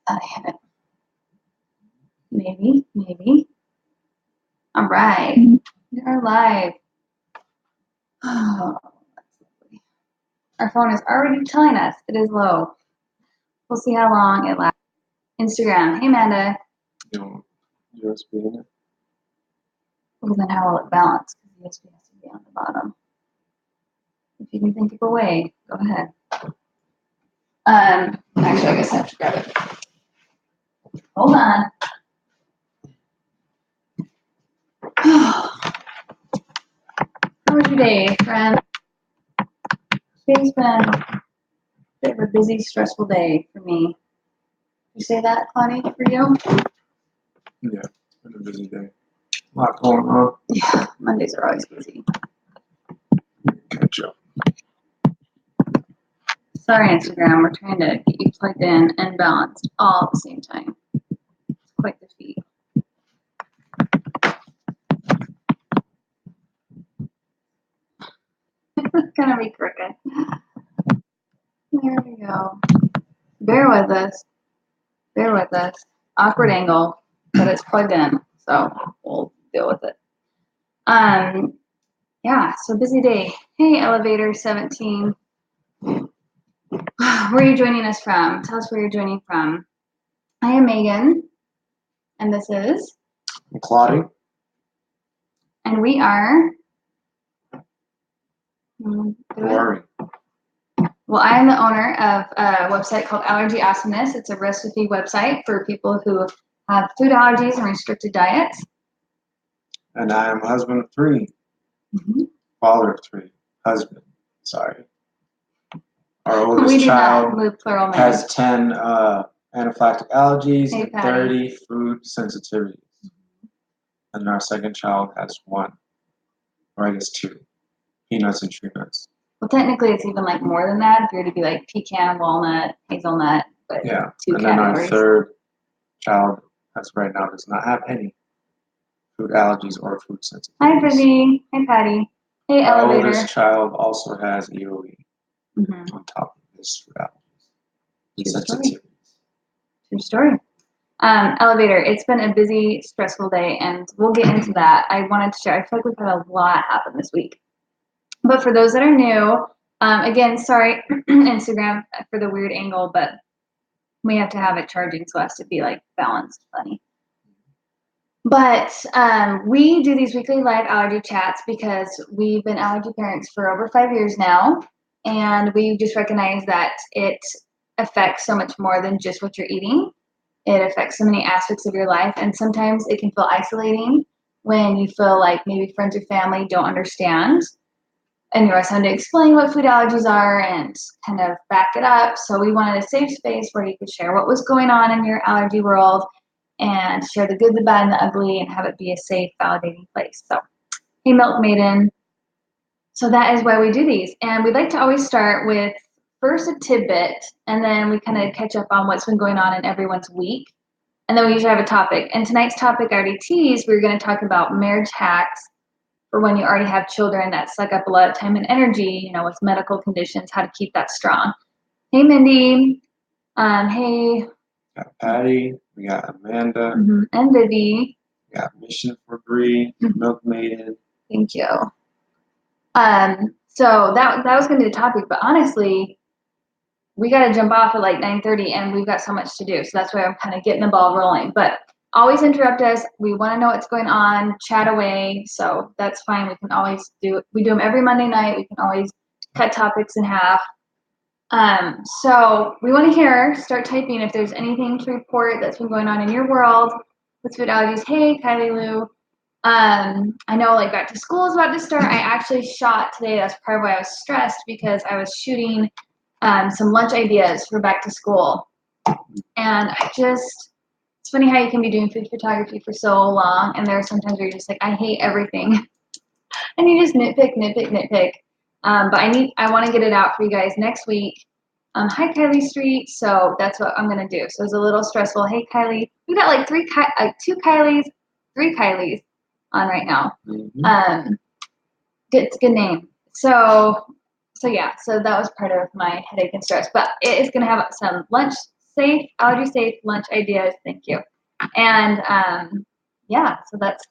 I haven't. Maybe. All right. We are live. Oh, that's lovely. Our phone is already telling us it is low. We'll see how long it lasts. Instagram. Hey, Amanda. You know, USB in it. Well, then how will it balance? Because the USB has to be on the bottom. If you can think of a way, go ahead. Actually, I guess I have to grab it. Hold on. How was your day, friend? Today's been a bit of a busy, stressful day for me. You say that, Connie, for you? Yeah, it's been a busy day. A lot going on. Yeah, Mondays are always busy. Catch up. Sorry, Instagram, we're trying to get you plugged in and balanced all at the same time. It's quite the feat. It's gonna be crooked. There we go. Bear with us. Bear with us. Awkward angle, but it's plugged in, so we'll deal with it. Yeah, so busy day. Hey, Elevator 17. Where are you joining us from? Tell us where you're joining from. I am Megan, and this is, I'm Claudia. and we are. Rory. Well, I am the owner of a website called Allergy Awesomeness. It's a recipe website for people who have food allergies and restricted diets. And I am husband of 3. Father of 3. Husband. Sorry. Our oldest child has 10 anaphylactic allergies and 30 food sensitivities. And our second child has 1, or I guess 2, peanuts and tree nuts. Well, technically, it's even like more than that. If you were to be like pecan, walnut, hazelnut, but yeah. 2 and categories. Then our third child, as right now, does not have any food allergies or food sensitivities. Hi, Vivi. Hi, Patty. Hey, our Elevator. Oldest child also has EOE on top of his food allergies and sensitivities. True story. Elevator, it's been a busy, stressful day, and we'll get into that. I wanted to share, I feel like we've had a lot happen this week. But for those that are new, again, sorry, Instagram for the weird angle, but we have to have it charging so it has to be like balanced, funny. But we do these weekly live allergy chats because we've been allergy parents for over 5 years now, and we just recognize that it affects so much more than just what you're eating. It affects so many aspects of your life, and sometimes it can feel isolating when you feel like maybe friends or family don't understand, and you're having to explain what food allergies are and kind of back it up. So we wanted a safe space where you could share what was going on in your allergy world and share the good, the bad, and the ugly, and have it be a safe, validating place. So, hey, Milk Maiden. So that is why we do these. And we'd like to always start with first a tidbit, and then we kind of catch up on what's been going on in everyone's week. And then we usually have a topic. And tonight's topic, I already teased, we're going to talk about marriage hacks for when you already have children that suck up a lot of time and energy, with medical conditions, how to keep that strong. Hey, Mindy. Hey. We got Patty. We got Amanda. And Vivi. We got Mission for Bree. Milk Maiden. Thank you. So that was going to be the topic, but honestly, we got to jump off at like 9:30, and we've got so much to do. So that's why I'm kind of getting the ball rolling. But always interrupt us. We want to know what's going on. Chat away. So that's fine. We can always we do them every Monday night. We can always cut topics in half. So we want to hear, start typing if there's anything to report that's been going on in your world with food allergies. Hey, Kylie Lou. I know like back to school is about to start. I actually shot today. That's part of why I was stressed, because I was shooting some lunch ideas for back to school. And it's funny how you can be doing food photography for so long, and there are sometimes where you're just like, I hate everything. And you just nitpick. But I want to get it out for you guys next week. Hi, Kylie Street. So that's what I'm going to do. So it's a little stressful. Hey, Kylie. We got like 2 Kylies, 3 Kylies on right now. It's a good name. So yeah, so that was part of my headache and stress. But it is going to have some lunch safe, allergy safe lunch ideas. Thank you. And yeah, so that's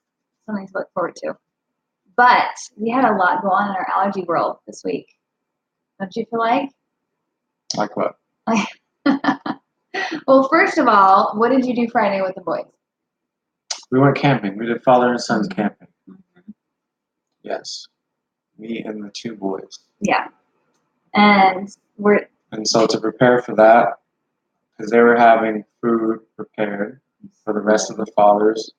something to look forward to. But we had a lot go on in our allergy world this week. Don't you feel like? Like what? Well, first of all, what did you do Friday with the boys? We went camping. We did father and sons camping. Mm-hmm. Yes. Me and the 2 boys. Yeah. And so to prepare for that, because they were having food prepared for the rest of the fathers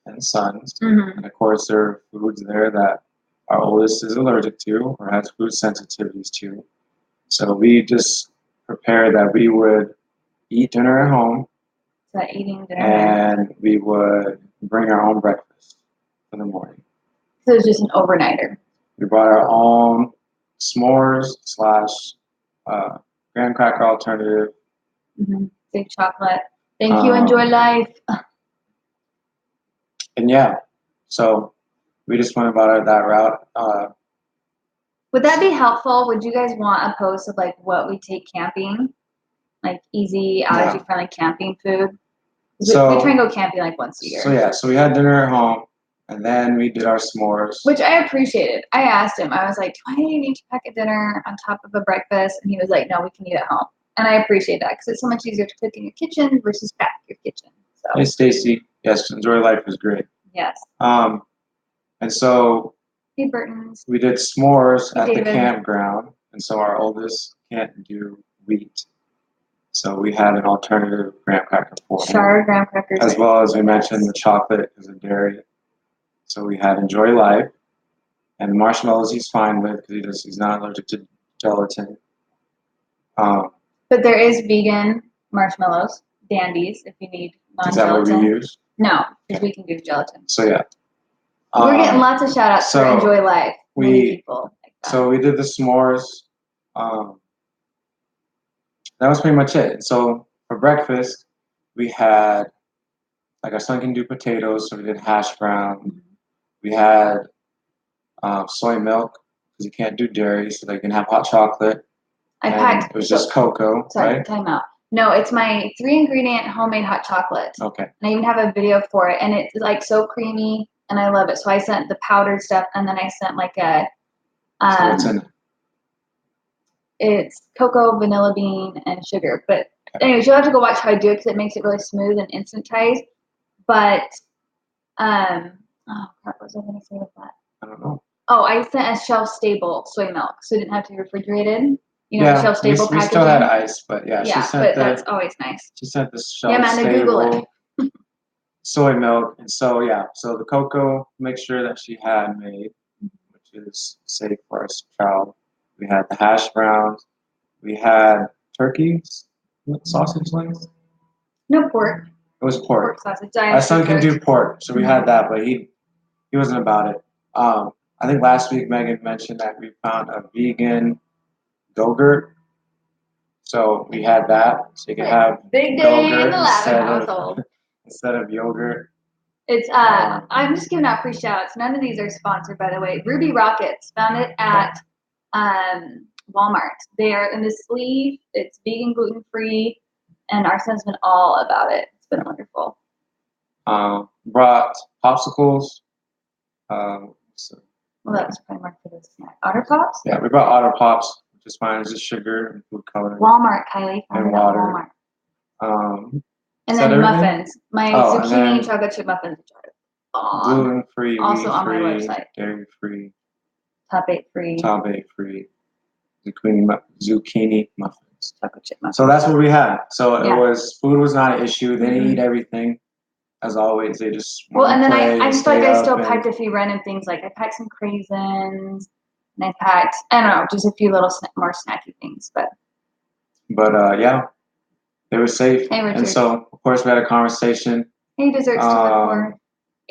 and sons. Mm-hmm. And of course, there are foods there that our oldest is allergic to or has food sensitivities to. So we just prepared that we would eat dinner at home. Eating dinner. And we would bring our own breakfast in the morning. So it was just an overnighter. We brought our own s'mores / graham cracker alternative. Mm-hmm. Big chocolate. Thank you. Enjoy life. And yeah, so we just went about it that route. Would that be helpful? Would you guys want a post of like what we take camping? Like easy, allergy-friendly camping food? So, we try and go camping like once a year. So we had dinner at home, and then we did our s'mores. Which I appreciated. I asked him, I was like, do I need to pack a dinner on top of a breakfast? And he was like, no, we can eat at home. And I appreciate that because it's so much easier to cook in your kitchen versus pack your kitchen. So. Hey, Stacy. Yes, Enjoy Life is great. Yes. And so hey, Burton's. We did s'mores at the campground, and so our oldest can't do wheat. So we had an alternative graham cracker for him. Graham crackers. As well as we mentioned, the chocolate is a dairy. So we had Enjoy Life, and marshmallows he's fine with because he's not allergic to gelatin. But there is vegan marshmallows, Dandies, if you need non-gelatin. Is that what we use? No, because we can do gelatin. So yeah. We're getting lots of shout outs for Enjoy Life. So we did the s'mores. That was pretty much it. So for breakfast, we had, like, our son can do potatoes, so we did hash brown. We had soy milk, because you can't do dairy, so they can have hot chocolate. It was just cocoa, right? Time out. No, it's my 3-ingredient homemade hot chocolate. Okay. And I even have a video for it, and it's like so creamy, and I love it. So I sent the powdered stuff, and then I sent like a. So what's in it? It's cocoa, vanilla bean, and sugar. But anyways, you'll have to go watch how I do it because it makes it really smooth and instantized. But oh crap, what was I going to say with that? I don't know. Oh, I sent a shelf-stable soy milk, so it didn't have to be refrigerated. You know, shelf-stable packaging. We still had ice, but yeah, she sent that's always nice. She sent the shelf-stable soy milk, and so the cocoa, make sure that she had made, which is safe for our child. We had the hash browns. We had turkey sausage links. No pork. It was pork. Sausage. Our son can do pork, so we had that, but he wasn't about it. I think last week Megan mentioned that we found a vegan yogurt. So we had that. So you can have big day in the Lavin household instead of yogurt. It's I'm just giving out free shouts. None of these are sponsored, by the way. Ruby Rockets, found it at Walmart. They are in the sleeve. It's vegan, gluten free, and our son's been all about it. It's been wonderful. Brought popsicles. Well, that was probably more for the snack. Otter Pops? Yeah, we brought Otter Pops, which is fine. It's just sugar and food coloring. Walmart, Kylie. And water. Walmart. And then muffins. My zucchini chocolate chip muffins. Gluten free, also wheat on free, my website. Dairy free. Top 8 free. Zucchini muffins. Chocolate chip muffins. So that's what we had. So food was not an issue. They didn't eat everything. As always, they just and then I just feel like I still packed a few random things. Like I packed some craisins, and I packed, I don't know, just a few little more snacky things. But yeah, they were safe. Hey, Richard. And so, of course, we had a conversation. Hey, desserts to look for.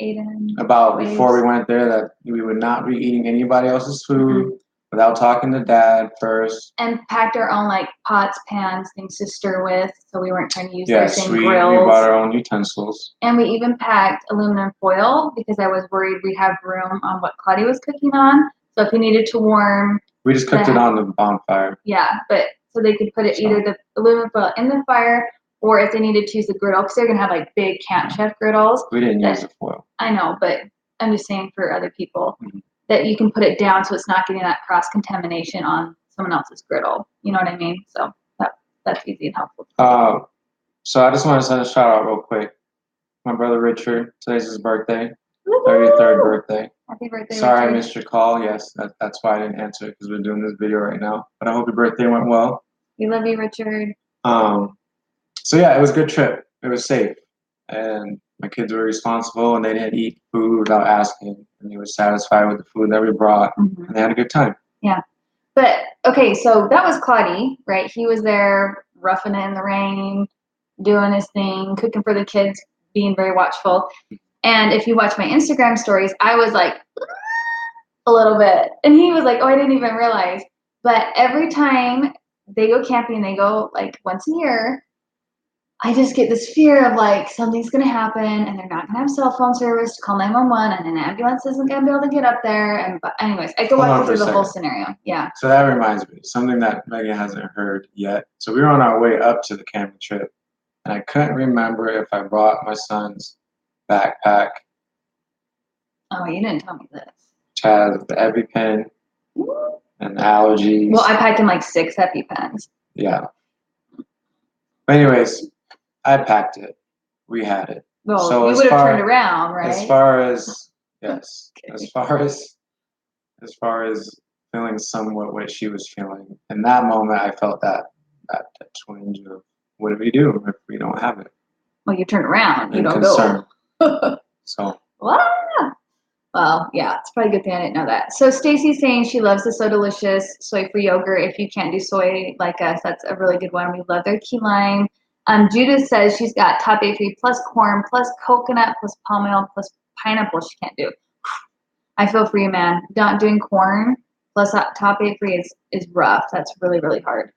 Aiden. About before we went there that we would not be eating anybody else's food without talking to Dad first. And packed our own like pots, pans, things to stir with, so we weren't trying to use their same grills. We brought our own utensils. And we even packed aluminum foil because I was worried we'd have room on what Claudia was cooking on. So if you needed to warm, we just cooked it on the bonfire. Yeah, but so they could put it either the aluminum foil in the fire or if they need to choose the griddle, because they're gonna have like big Camp Chef griddles. We didn't use the foil. I know, but I'm just saying for other people that you can put it down so it's not getting that cross contamination on someone else's griddle. You know what I mean? So that's easy and helpful. So I just want to send a shout out real quick. My brother Richard, today's his birthday, 33rd birthday. Happy birthday, Sorry Richard. I missed your call. Yes, that's why I didn't answer because we're doing this video right now. But I hope your birthday went well. We love you, Richard. So yeah, it was a good trip. It was safe, and my kids were responsible, and they didn't eat food without asking, and they were satisfied with the food that we brought, and they had a good time. Yeah. But, okay, so that was Claudie, right? He was there roughing it in the rain, doing his thing, cooking for the kids, being very watchful. And if you watch my Instagram stories, I was like, a little bit. And he was like, oh, I didn't even realize. But every time they go camping, they go like once a year, I just get this fear of like something's gonna happen and they're not gonna have cell phone service to call 911 and an ambulance isn't gonna be able to get up there. And but anyways, I could walk you through the whole scenario. Yeah. So that reminds me, something that Megan hasn't heard yet. So we were on our way up to the camping trip, and I couldn't remember if I brought my son's backpack. Oh, you didn't tell me this. Which has the EpiPen and allergies. Well, I packed him like 6 EpiPens. Yeah. But anyways, I packed it. We had it. Well, so you would have turned around, right? As far as yes, okay. as far as feeling somewhat what she was feeling, in that moment, I felt that twinge of what do we do if we don't have it? Well, you turn around, you don't concern. go. So. Well, yeah, it's probably a good thing I didn't know that. So Stacy's saying she loves the So Delicious soy-free yogurt. If you can't do soy like us, that's a really good one. We love their key lime. Judith says she's got top 8 free plus corn plus coconut plus palm oil plus pineapple she can't do. I feel for you, man. Not doing corn plus top 8 free is rough. That's really, really hard.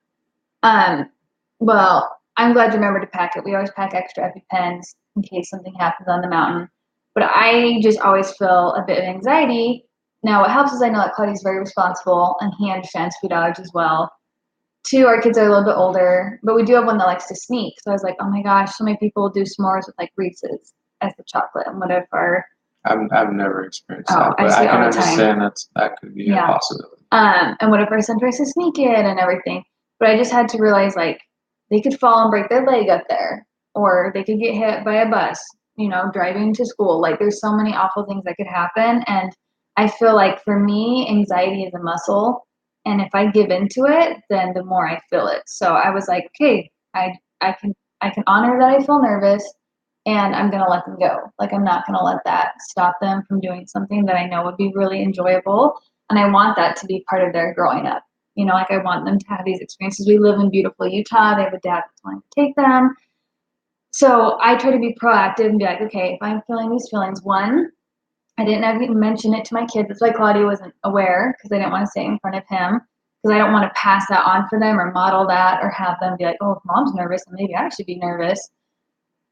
Well, I'm glad you remembered to pack it. We always pack extra EpiPens in case something happens on the mountain. But I just always feel a bit of anxiety. Now, what helps is I know that Claudie's very responsible and he understands food allergies as well. 2, our kids are a little bit older, but we do have one that likes to sneak. So I was like, oh my gosh, so many people do s'mores with like Reese's as the chocolate. And what if our... I've never experienced that, but I can understand that could be a possibility. And what if our son tries to sneak it and everything? But I just had to realize like they could fall and break their leg up there, or they could get hit by a bus, you know, driving to school. Like there's so many awful things that could happen. And I feel like for me, anxiety is a muscle. And if I give into it, then the more I feel it. So I was like, okay, I can honor that I feel nervous and I'm going to let them go. Like I'm not going to let that stop them from doing something that I know would be really enjoyable. And I want that to be part of their growing up. You know, like I want them to have these experiences. We live in beautiful Utah. They have a dad that's wanting to take them. So I try to be proactive and be like, okay, if I'm feeling these feelings, one, I didn't even mention it to my kids. That's why Claudia wasn't aware, because I didn't want to say it in front of him, because I don't want to pass that on for them or model that or have them be like, oh, if mom's nervous, then maybe I should be nervous.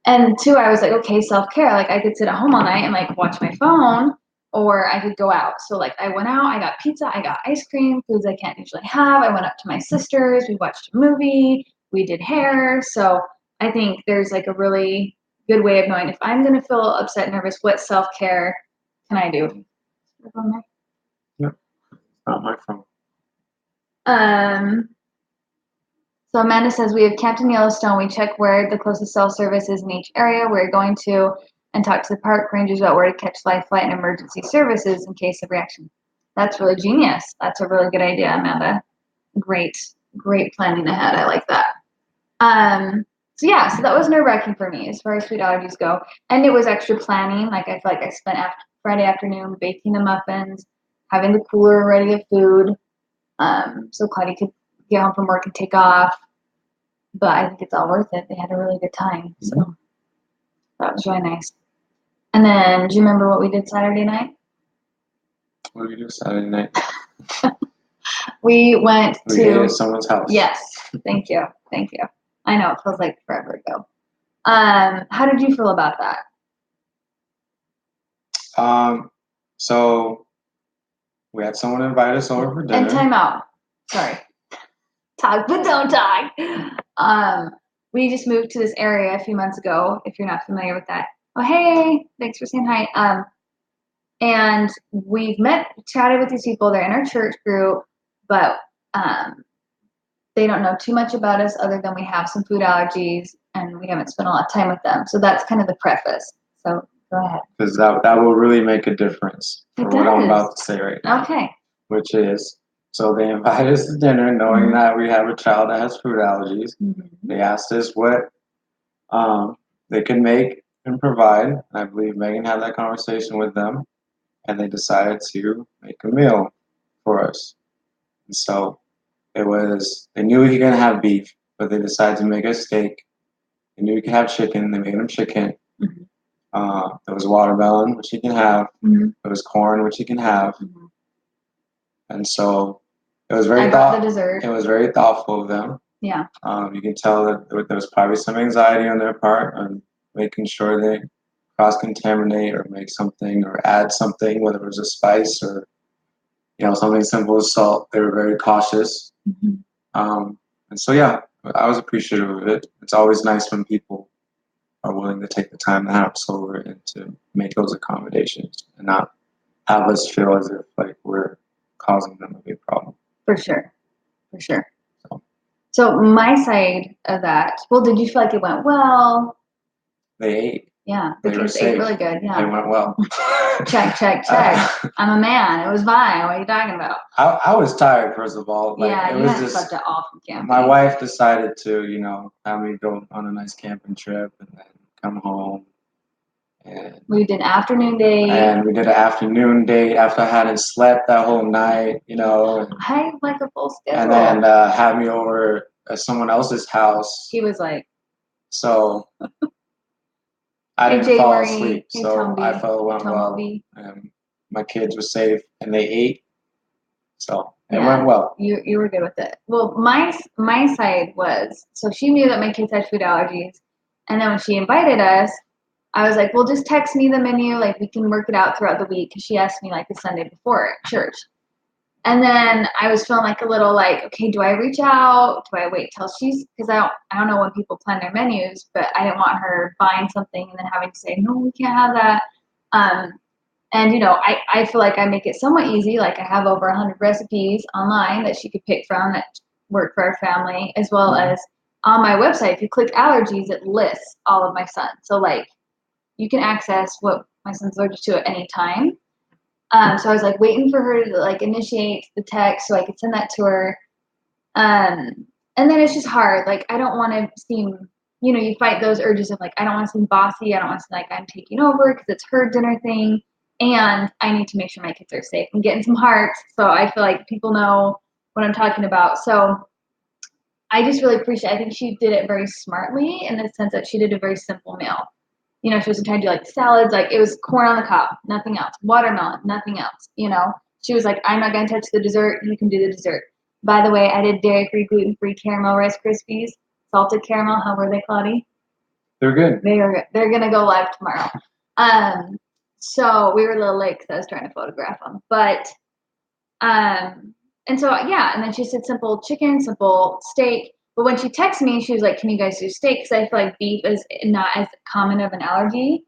And 2, I was like, okay, self-care. Like I could sit at home all night and like watch my phone, or I could go out. So like I went out, I got pizza, I got ice cream, foods I can't usually have. I went up to my sister's, we watched a movie, we did hair. So I think there's like a really good way of knowing if I'm going to feel upset, nervous, what self-care can I do? Yep, not my phone. So Amanda says, we have camped in Yellowstone. We check where the closest cell service is in each area we're going to and talk to the park rangers about where to catch life flight and emergency services in case of reaction. That's really genius. That's a really good idea, Amanda. Great planning ahead. I like that. So yeah, so that was nerve-wracking for me as far as food allergies go. And it was extra planning. Like I feel like I spent Friday afternoon baking the muffins, having the cooler ready of food, so Claudia could get home from work and take off. But I think it's all worth it. They had a really good time. So that was really nice. And then, do you remember what we did Saturday night? What did we do Saturday night? We went we ate at someone's house. Yes. Thank you. I know, it feels like forever ago. How did you feel about that? So we had someone invite us over for dinner. And time out. Sorry. Talk, but don't talk. we just moved to this area a few months ago, if you're not familiar with that. Oh, hey, thanks for saying hi. And we've chatted with these people. They're in our church group, but they don't know too much about us other than we have some food allergies and we haven't spent a lot of time with them. So that's kind of the preface. So go ahead. Because that will really make a difference for what I'm about to say right now. Okay. Which is, so they invited us to dinner knowing that we have a child that has food allergies. They asked us what they could make and provide. And I believe Megan had that conversation with them. And they decided to make a meal for us. And so they knew we could have beef, but they decided to make us steak. They knew we could have chicken. They made them chicken. There was watermelon, which you can have. There was corn, which you can have. And so it was very It was very thoughtful of them. Yeah. You can tell that there was probably some anxiety on their part on making sure they cross-contaminate or make something or add something, whether it was a spice or something simple as salt. They were very cautious. And so yeah, I was appreciative of it. It's always nice when people are willing to take the time to have us over and to make those accommodations and not have us feel as if like we're causing them a big problem. For sure. So my side of that, well, did you feel like it went well? They ate. Yeah, the kids ate really good. Yeah. They went well. Check. I'm a man. It was fine. What are you talking about? I was tired, first of all. Like, yeah, you hadn't slept at all from camping. My wife decided to, have me go on a nice camping trip and then come home. And we did an afternoon date. And we did an afternoon date after I hadn't slept that whole night, I like a full schedule. And then had me over at someone else's house. He was like. So I didn't fall asleep. So I felt it went well. And my kids were safe and they ate. So it went well. You were good with it. Well, my side was, so she knew that my kids had food allergies. And then when she invited us, I was like, well, just text me the menu. Like, we can work it out throughout the week. Because she asked me, like, the Sunday before at church. And then I was feeling like a little like, okay, do I reach out? Do I wait till because I don't know when people plan their menus, but I didn't want her buying something and then having to say, no, we can't have that. And, I feel like I make it somewhat easy. Like, I have over 100 recipes online that she could pick from that work for our family, as well as on my website. If you click allergies, it lists all of my sons. So, like, you can access what my son's allergic to at any time. So I was like waiting for her to like initiate the text so I could send that to her. And then it's just hard. Like, I don't want to seem, you fight those urges of like, I don't want to seem bossy. I don't want to seem like I'm taking over because it's her dinner thing. And I need to make sure my kids are safe. I'm getting some hearts. So I feel like people know what I'm talking about. So I just really I think she did it very smartly in the sense that she did a very simple meal. She wasn't trying to do like salads, like it was corn on the cob, nothing else. Watermelon, nothing else. She was like, I'm not going to touch the dessert. You can do the dessert. By the way, I did dairy-free, gluten-free caramel Rice Krispies, salted caramel. How were they, Claudie? They're good. They are good. They're going to go live tomorrow. So we were a little late because I was trying to photograph them. But, and so, yeah, and then she said simple chicken, simple steak. But when she texted me, she was like, can you guys do steak? Because I feel like beef is not as common of an allergy.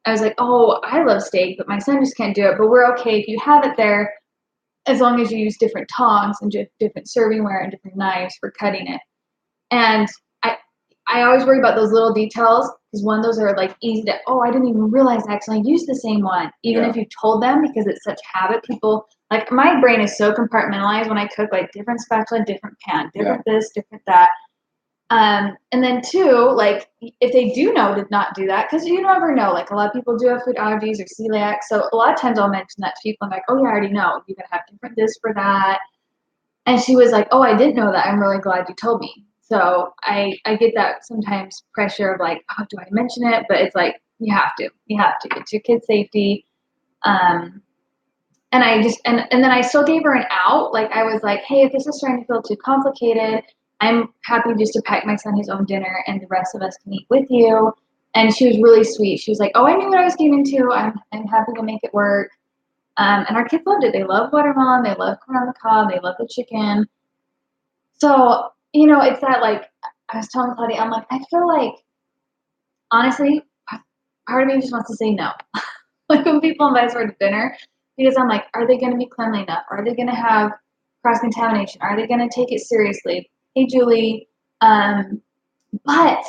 I was like, oh, I love steak, but my son just can't do it. But we're okay if you have it there, as long as you use different tongs and different servingware and different knives for cutting it. And I always worry about those little details because those are like easy to, I didn't even realize I actually used the same one. Even if you told them, because it's such habit, people, like my brain is so compartmentalized when I cook, like different spatula, different pan, different this, different that. And then two, like if they do know to not do that, because you never know, like a lot of people do have food allergies or celiac. So a lot of times I'll mention that to people. I'm like, oh yeah, I already know. You can have different this for that. And she was like, oh, I didn't know that. I'm really glad you told me. So I get that sometimes pressure of like, oh, do I mention it? But it's like, you have to. It's your kid's safety. And I just, and then I still gave her an out. Like I was like, hey, if this is starting to feel too complicated, I'm happy just to pack my son his own dinner and the rest of us can eat with you. And she was really sweet. She was like, oh, I knew what I was getting into. I'm happy to make it work. And our kids loved it. They love watermelon. They love corn on the cob. They love the chicken. So, it's that like, I was telling Claudia, I'm like, I feel like, honestly, part of me just wants to say no. Like when people invite us for dinner, because I'm like, are they going to be cleanly enough? Are they going to have cross contamination? Are they going to take it seriously? Hey, Julie. But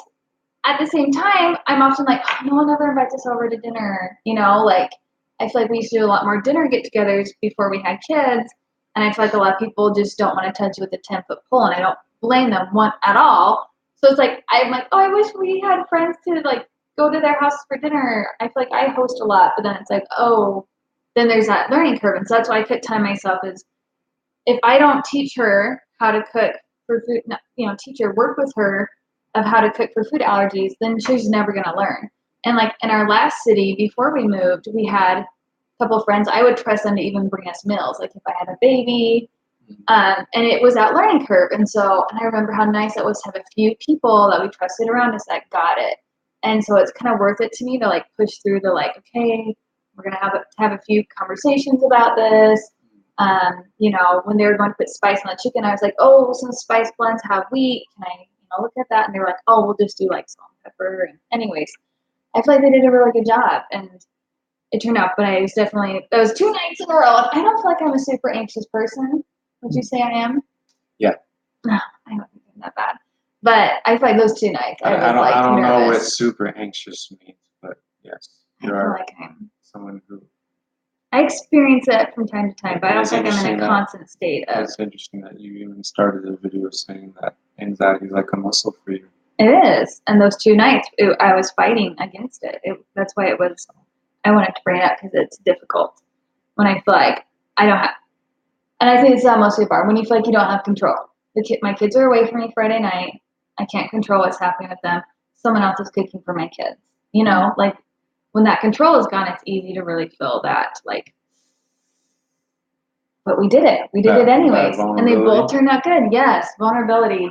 at the same time, I'm often like, oh, no one ever invites us over to dinner. Like I feel like we used to do a lot more dinner get-togethers before we had kids, and I feel like a lot of people just don't want to touch you with a 10-foot pole, and I don't blame them one at all. So it's like I'm like, oh, I wish we had friends to like go to their houses for dinner. I feel like I host a lot, but then it's like, oh, then there's that learning curve, and so that's why I could time myself is if I don't teach her how to cook for food, teach her, work with her of how to cook for food allergies, then she's never going to learn. And like in our last city, before we moved, we had a couple of friends. I would trust them to even bring us meals, like if I had a baby. And it was that learning curve. And I remember how nice it was to have a few people that we trusted around us that got it. And so it's kind of worth it to me to like push through the like, okay, we're going to have a few conversations about this. When they were going to put spice on the chicken, I was like, oh, some spice blends have wheat. Can I, look at that? And they were like, oh, we'll just do like salt and pepper. And anyways, I feel like they did a really good job, and it turned out. But that was 2 nights in a row. And I don't feel like I'm a super anxious person. Would you say I am? Yeah. No, I don't think I'm that bad. But I feel like those 2 nights, I don't nervous. know what super anxious means, but yes, you are like I'm someone who. I experience it from time to time, but I don't think I'm in a constant state of. It's interesting that you even started a video saying that anxiety is like a muscle for you. It is, and those 2 nights, I was fighting against it. That's why it was. I wanted to bring it up because it's difficult when I feel like I don't have, and I think it's that mostly bar when you feel like you don't have control. My kids are away from me Friday night. I can't control what's happening with them. Someone else is cooking for my kids. Like when that control is gone, it's easy to really feel that like. But we did it. We did it anyways, and they both turned out good. Yes, vulnerability,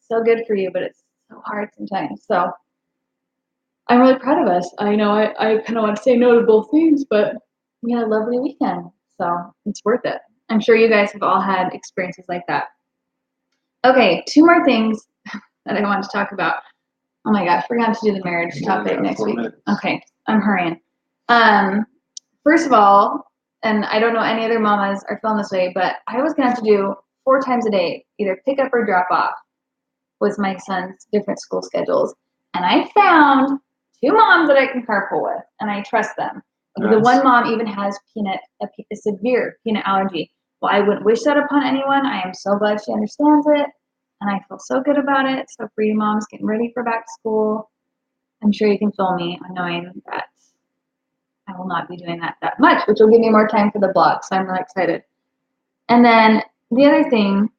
so good for you, but it's so hard sometimes. So I'm really proud of us. I know I kind of want to say no to both things, but we had a lovely weekend, so it's worth it. I'm sure you guys have all had experiences like that. Okay, 2 more things that I want to talk about. Oh my gosh, we're going to have to do the marriage topic next week. Okay, I'm hurrying. First of all, and I don't know any other mamas are feeling this way, but I was going to have to do 4 times a day, either pick up or drop off with my son's different school schedules. And I found 2 moms that I can carpool with, and I trust them. Nice. The one mom even has a severe peanut allergy. Well, I wouldn't wish that upon anyone. I am so glad she understands it, and I feel so good about it. So for you moms getting ready for back to school, I'm sure you can feel me on knowing that I will not be doing that much, which will give me more time for the blog. So I'm really excited. And then the other thing,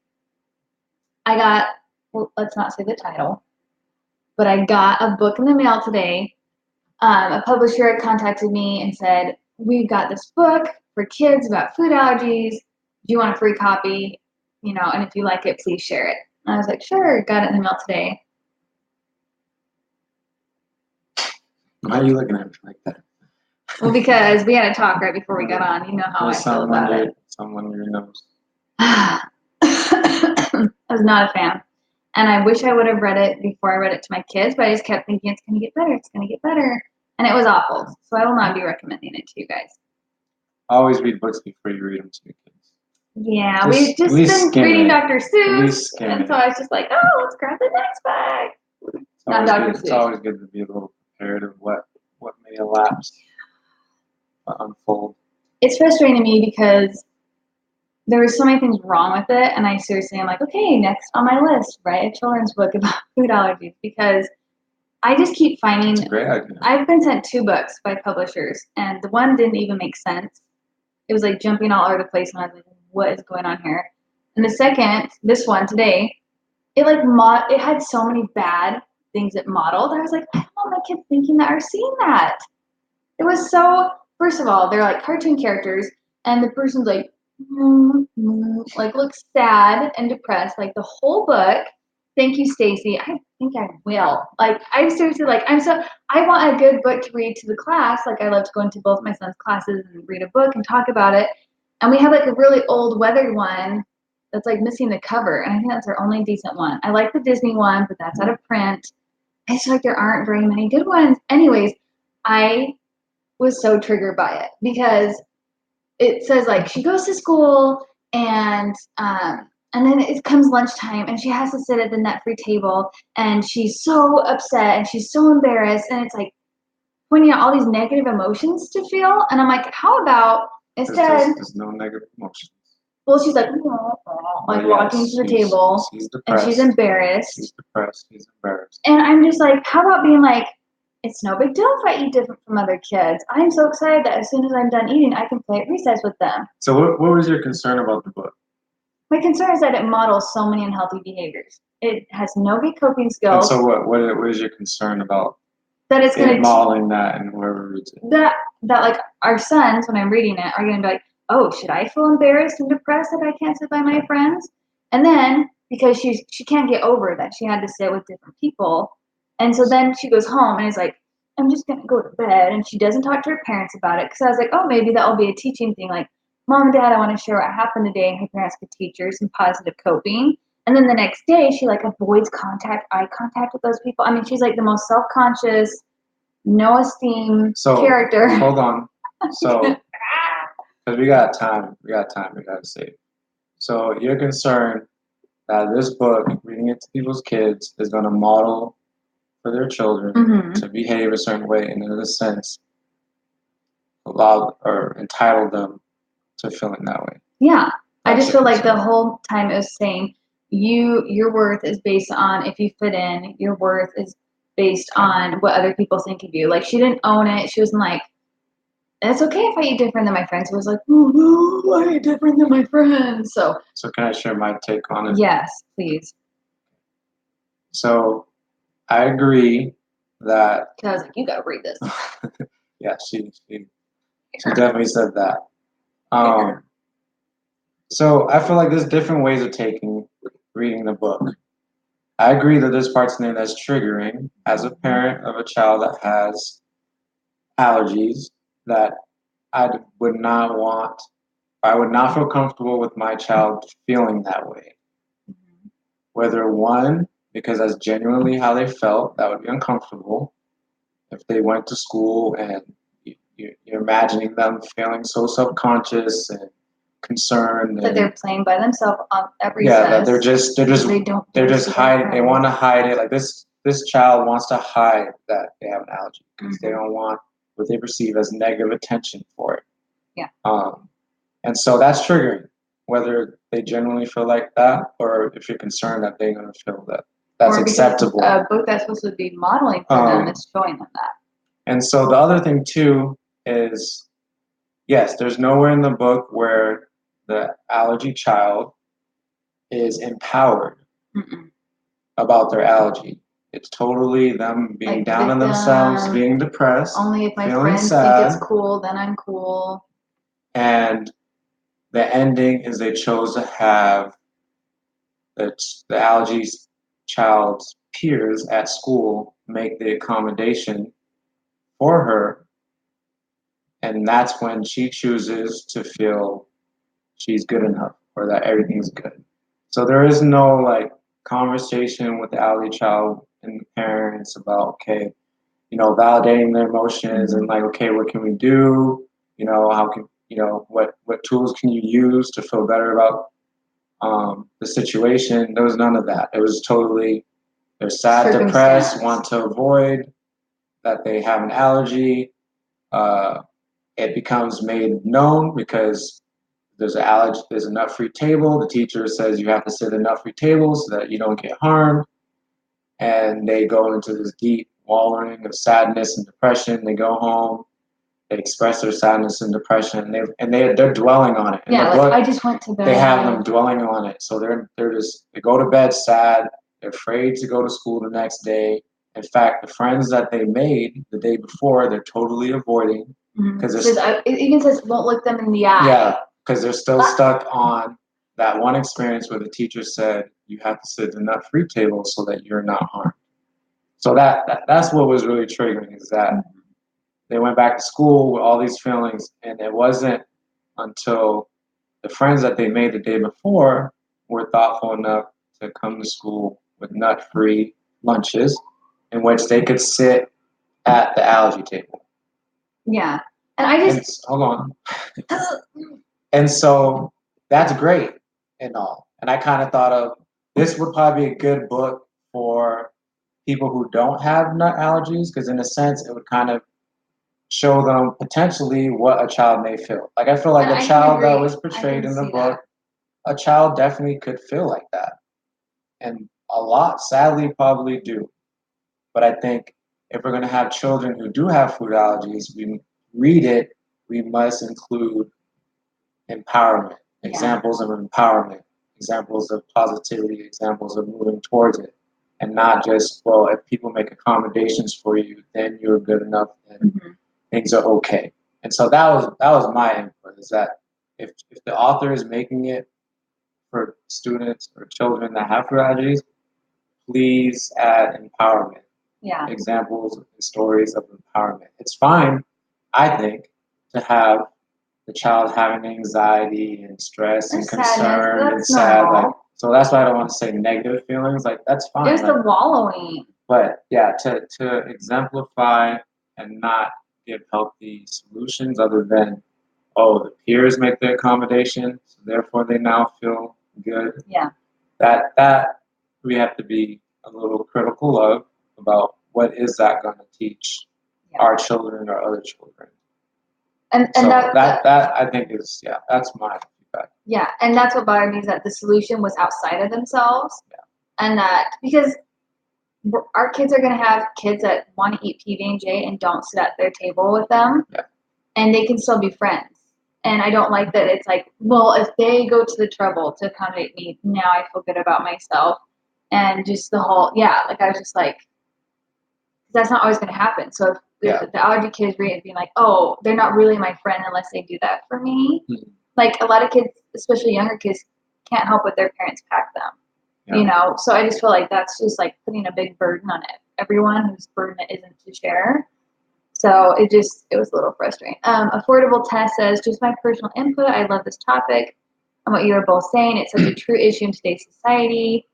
I got, well, let's not say the title, but I got a book in the mail today. A publisher contacted me and said, we've got this book for kids about food allergies. Do you want a free copy? And if you like it, please share it. And I was like, sure, got it in the mail today. Why are you looking at me like that? Well, because we had a talk right before we got on. You know how I feel about it. Someone your nose. I was not a fan. And I wish I would have read it before I read it to my kids, but I just kept thinking it's going to get better. It's going to get better. And it was awful. So I will not be recommending it to you guys. Always read books before you read them to your kids. Yeah, we've just been reading Dr. Seuss. And so I was just like, oh, let's grab the next bag. It's always good to be a little prepared of what may elapse, unfold. It's frustrating to me because there were so many things wrong with it, and I seriously am like, okay, next on my list, write a children's book about food allergies, because I just keep finding. That's a great idea. I've been sent 2 books by publishers, and the one didn't even make sense. It was like jumping all over the place, and I was like, what is going on here? And the second, this one today, it had so many bad things it modeled. I was like, I don't want my kids thinking that or seeing that. It was so. First of all, they're like cartoon characters, and the person's like. Like looks sad and depressed like the whole book. Thank you, Stacy. I think I will. Like I'm seriously like I want a good book to read to the class. Like I love to go into both my son's classes and read a book and talk about it. And we have like a really old weathered one that's like missing the cover, and I think that's their only decent one. I like the Disney one, but that's out of print. I just feel like there aren't very many good ones. Anyways, I was so triggered by it because it says like she goes to school and then it comes lunchtime and she has to sit at the net free table and she's so upset and she's so embarrassed and it's like pointing out all these negative emotions to feel and I'm like, how about instead there's no negative emotions. Well, she's like walking to the table and she's embarrassed. She's depressed, she's embarrassed. And I'm just like, how about being like, it's no big deal if I eat different from other kids. I'm so excited that as soon as I'm done eating, I can play at recess with them. So what was your concern about the book? My concern is that it models so many unhealthy behaviors. It has no good coping skills. And so what is your concern about that it's going to modeling that and whoever reads it? That like our sons, when I'm reading it, are going to be like, oh, should I feel embarrassed and depressed that I can't sit by my friends? And then because she can't get over that she had to sit with different people. And so then she goes home and is like, I'm just going to go to bed. And she doesn't talk to her parents about it. Because I was like, oh, maybe that will be a teaching thing. Like, Mom and Dad, I want to share what happened today. And her parents could teach her some positive coping. And then the next day, she like avoids eye contact with those people. I mean, she's like the most self-conscious, no esteem character. Hold on. So, because we got time, we got to save. So you're concerned that this book, reading it to people's kids, is going to model for their children to behave a certain way, and in a sense, allow or entitle them to feeling that way. Yeah, I just feel like the whole time it was saying your worth is based on if you fit in. Your worth is based on what other people think of you. Like she didn't own it. She wasn't like, it's okay if I eat different than my friends. It was like, oh no, I eat different than my friends. So can I share my take on it? Yes, please. So I agree that. I was like, you gotta read this. Yeah, she definitely said that. So I feel like there's different ways of reading the book. I agree that there's parts in there that's triggering as a parent of a child that has allergies that I would not feel comfortable with my child feeling that way. Whether one, because that's genuinely how they felt, that would be uncomfortable. If they went to school and you're imagining them feeling so self-conscious and concerned that they're playing by themselves at recess. Yeah, that they're just hiding. They want to hide it. Like this child wants to hide that they have an allergy because they don't want what they perceive as negative attention for it. Yeah. And so that's triggering, whether they genuinely feel like that or if you're concerned that they're going to feel that that's acceptable. A book that's supposed to be modeling for them is showing them that. And so the other thing too is, yes, there's nowhere in the book where the allergy child is empowered about their allergy. It's totally them being like down on themselves, being depressed. Only if my friends think it's cool, then I'm cool. And the ending is they chose to have the allergy child's peers at school make the accommodation for her. And that's when she chooses to feel she's good enough or that everything's good. So there is no like conversation with the allergy child and the parents about, okay, validating their emotions and like, okay, what can we do? How can, what tools can you use to feel better about the situation? There was none of that. It was totally, they're sad, depressed, want to avoid that they have an allergy. It becomes made known because there's an allergy, there's a nut-free table. The teacher says you have to sit at a nut-free table so that you don't get harmed. And they go into this deep wallowing of sadness and depression. They go home. They express their sadness and depression, and they're dwelling on it. In the book, I just went to bed. They have them dwelling on it, so they go to bed sad. They're afraid to go to school the next day. In fact, the friends that they made the day before, they're totally avoiding because it even says won't look them in the eye. Yeah, because they're still stuck on that one experience where the teacher said you have to sit at the nut-free table so that you're not harmed. So that's what was really triggering, is that they went back to school with all these feelings, and it wasn't until the friends that they made the day before were thoughtful enough to come to school with nut-free lunches in which they could sit at the allergy table. Yeah. And I just... hold on. And so that's great and all. And I kind of thought of this would probably be a good book for people who don't have nut allergies, because in a sense it would kind of show them potentially what a child may feel. Like I feel like the child that was portrayed in the book, a child definitely could feel like that. And a lot, sadly, probably do. But I think if we're going to have children who do have food allergies, we read it, we must include empowerment, examples of empowerment, examples of positivity, examples of moving towards it. And not just, well, if people make accommodations for you, then you're good enough and things are okay. And so that was my input, is that if the author is making it for students or children that have food allergies, please add empowerment. Yeah. Examples and stories of empowerment. It's fine, I think, to have the child having anxiety and stress and concern and sad. Like, so that's why I don't want to say negative feelings. Like, that's fine. There's the wallowing. But yeah, to exemplify and not give healthy solutions other than, oh, the peers make the accommodation, so therefore they now feel good. Yeah. That we have to be a little critical of, about what is that going to teach our children or other children. And so that I think is, that's my feedback. Yeah, and that's what bothered me, is that the solution was outside of themselves. Yeah. And that, because our kids are going to have kids that want to eat PB&J and don't sit at their table with them. Yeah. And they can still be friends. And I don't like that it's like, well, if they go to the trouble to accommodate me, now I feel good about myself. And just the whole, like I was just like, that's not always going to happen. So if the allergy kids read it being like, oh, they're not really my friend unless they do that for me. Mm-hmm. Like a lot of kids, especially younger kids, can't help what their parents pack them. Yeah. You know, so I just feel like that's just like putting a big burden on everyone whose burden it isn't to share. So it was a little frustrating. Affordable Test says, just my personal input, I love this topic. And what you were both saying, it's such a true issue in today's society.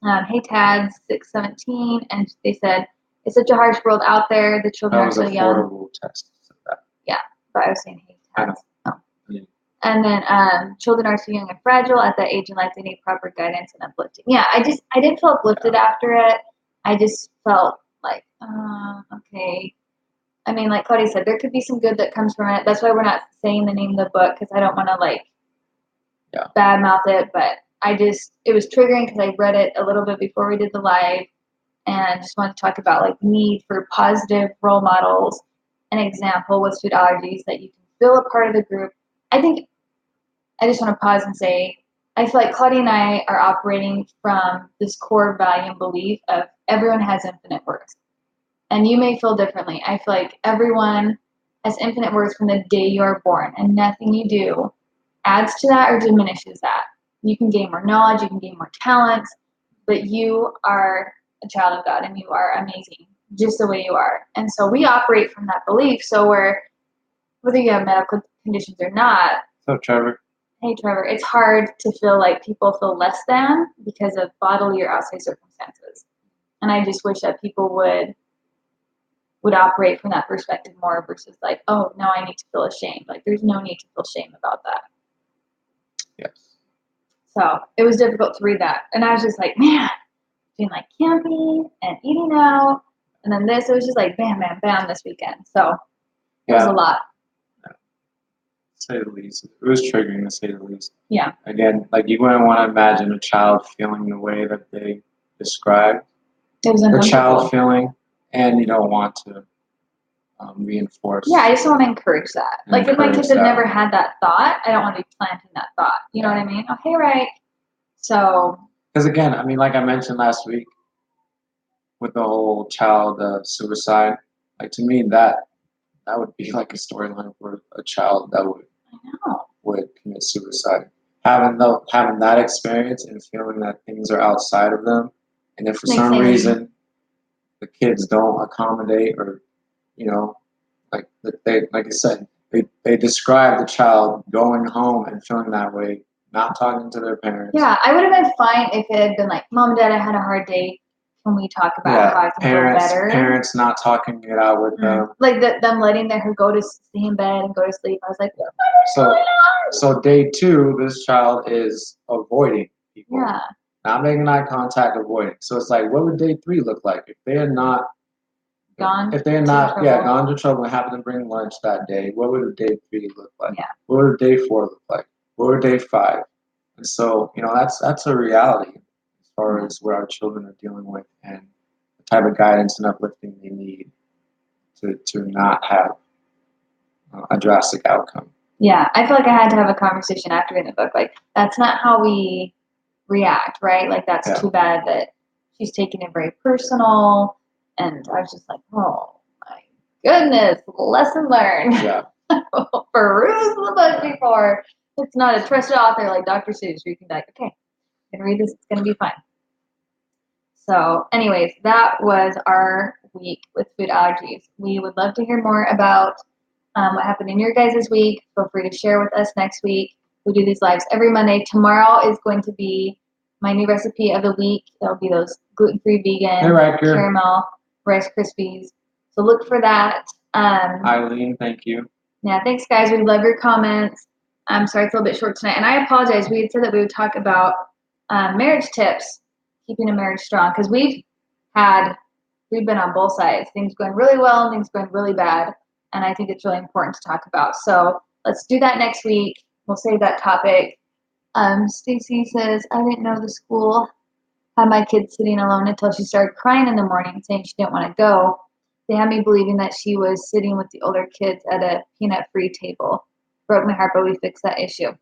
Hey Tad, 617, and they said, it's such a harsh world out there. The children are so young. Affordable Test. Yeah, but I was saying hey Tad. Oh. Yeah. And then children are so young and fragile. At that age in life, they need proper guidance and uplifting. Yeah, I didn't feel uplifted after it. I just felt like, okay. I mean, like Claudia said, there could be some good that comes from it. That's why we're not saying the name of the book, because I don't want to badmouth it. But it was triggering because I read it a little bit before we did the live, and I just wanted to talk about like need for positive role models, an example with food allergies that you can feel a part of the group. I think I just want to pause and say, I feel like Claudia and I are operating from this core value and belief of everyone has infinite worth. And you may feel differently. I feel like everyone has infinite worth from the day you are born, and nothing you do adds to that or diminishes that. You can gain more knowledge, you can gain more talents, but you are a child of God and you are amazing just the way you are. And so we operate from that belief. So whether you have medical conditions or not. So Trevor. Hey Trevor, it's hard to feel like people feel less than because of bodily or outside circumstances. And I just wish that people would operate from that perspective more versus like, oh, now I need to feel ashamed. Like, there's no need to feel shame about that. Yes. So it was difficult to read that. And I was just like, man, doing like camping and eating out. And then this, it was just like bam, bam, bam this weekend. So it was a lot. Yeah. To say the least. It was triggering, to say the least. Yeah. Again, like you wouldn't want to imagine a child feeling the way that they described. It was the child feeling. And you don't want to reinforce. Yeah, I just want to encourage that. Like if my kids have never had that thought, I don't want to be planting that thought. You know what I mean? Okay, right. So. Because again, I mean, like I mentioned last week, with the whole child suicide, like to me that would be like a storyline for a child that would commit suicide. Having that experience and feeling that things are outside of them, and if for some reason the kids don't accommodate, or like I said, they describe the child going home and feeling that way not talking to their parents. Yeah, I would have been fine if it had been like, Mom, Dad, I had a hard day. Can we talk about how I can feel better? Parents not talking it out with them. Like them letting her go to stay in bed and go to sleep. I was like, so day 2, this child is avoiding people. Yeah. Not making eye contact, avoiding. So it's like, what would day 3 look like if they had not gone to trouble and happened to bring lunch that day? What would day 3 look like? Yeah. What would day 4 look like? What would day 5? And so, that's a reality as far as what our children are dealing with and the type of guidance and uplifting they need to not have a drastic outcome. Yeah, I feel like I had to have a conversation after reading the book. Like, that's not how we react, right? Like, that's too bad that she's taking it very personal. And I was just like, oh my goodness, lesson learned. Yeah. Peruse the book before. It's not a trusted author like Dr. Seuss, where you can be like, okay, I'm going to read this, it's going to be fine. So, anyways, that was our week with food allergies. We would love to hear more about what happened in your guys' week. Feel free to share with us next week. We do these lives every Monday. Tomorrow is going to be my new recipe of the week. That'll be those gluten-free vegan caramel Rice Krispies. So look for that. Eileen, thank you. Yeah, thanks, guys. We love your comments. I'm sorry it's a little bit short tonight. And I apologize. We had said that we would talk about marriage tips, keeping a marriage strong, because we've been on both sides. Things going really well and things going really bad. And I think it's really important to talk about. So let's do that next week. We'll save that topic. Stacy says, I didn't know the school had my kid sitting alone until she started crying in the morning, saying she didn't want to go. They had me believing that she was sitting with the older kids at a peanut-free table. Broke my heart, but we fixed that issue.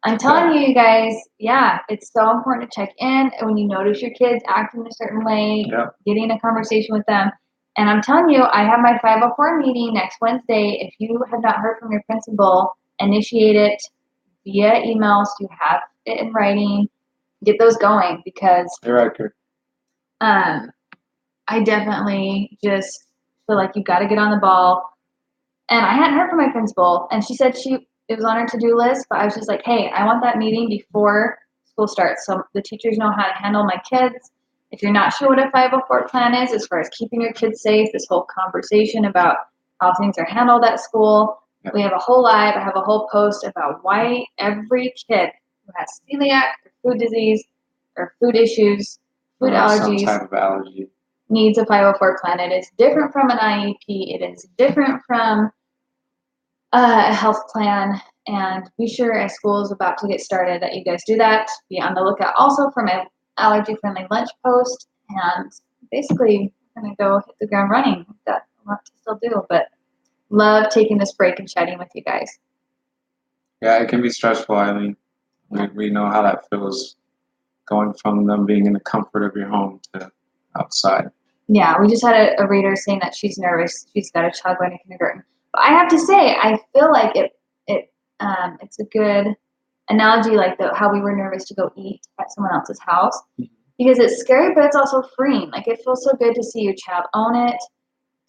I'm telling you guys, yeah, it's so important to check in. And when you notice your kids acting a certain way, getting a conversation with them. And I'm telling you, I have my 504 meeting next Wednesday. If you have not heard from your principal, initiate it via email so you have it in writing. Get those going, because you're right, Kurt. I definitely just feel like you've got to get on the ball. And I hadn't heard from my principal, and she said it was on her to-do list, but I was just like, hey, I want that meeting before school starts so the teachers know how to handle my kids. If you're not sure what a 504 plan is, as far as keeping your kids safe, this whole conversation about how things are handled at school, we have a whole live, I have a whole post about why every kid who has celiac or food disease or food issues, food allergies, some type of allergy, needs a 504 plan. It is different from an IEP. It is different from a health plan. And be sure as school is about to get started that you guys do that. Be on the lookout also for my allergy-friendly lunch post. And basically, I'm going to go hit the ground running. I've got a lot to still do, but love taking this break and chatting with you guys. Yeah, it can be stressful, Eileen. We know how that feels, going from them being in the comfort of your home to outside. Yeah, we just had a reader saying that she's nervous. She's got a child going to kindergarten. But I have to say, I feel like it's a good analogy, like how we were nervous to go eat at someone else's house, because it's scary, but it's also freeing. Like, it feels so good to see your child own it,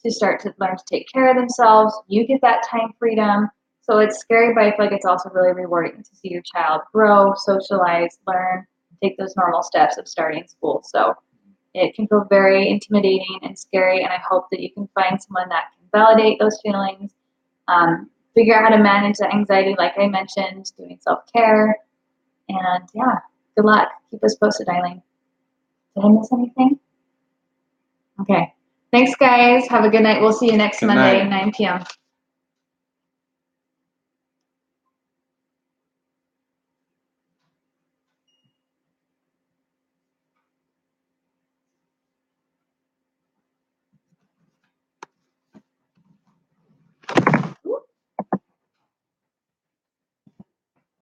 to start to learn to take care of themselves. You get that time freedom. So it's scary, but I feel like it's also really rewarding to see your child grow, socialize, learn, take those normal steps of starting school. So it can feel very intimidating and scary, and I hope that you can find someone that can validate those feelings, figure out how to manage that anxiety, like I mentioned, doing self-care, and yeah, good luck. Keep us posted, Eileen. Did I miss anything? Okay. Thanks, guys. Have a good night. We'll see you next Monday, 9 p.m.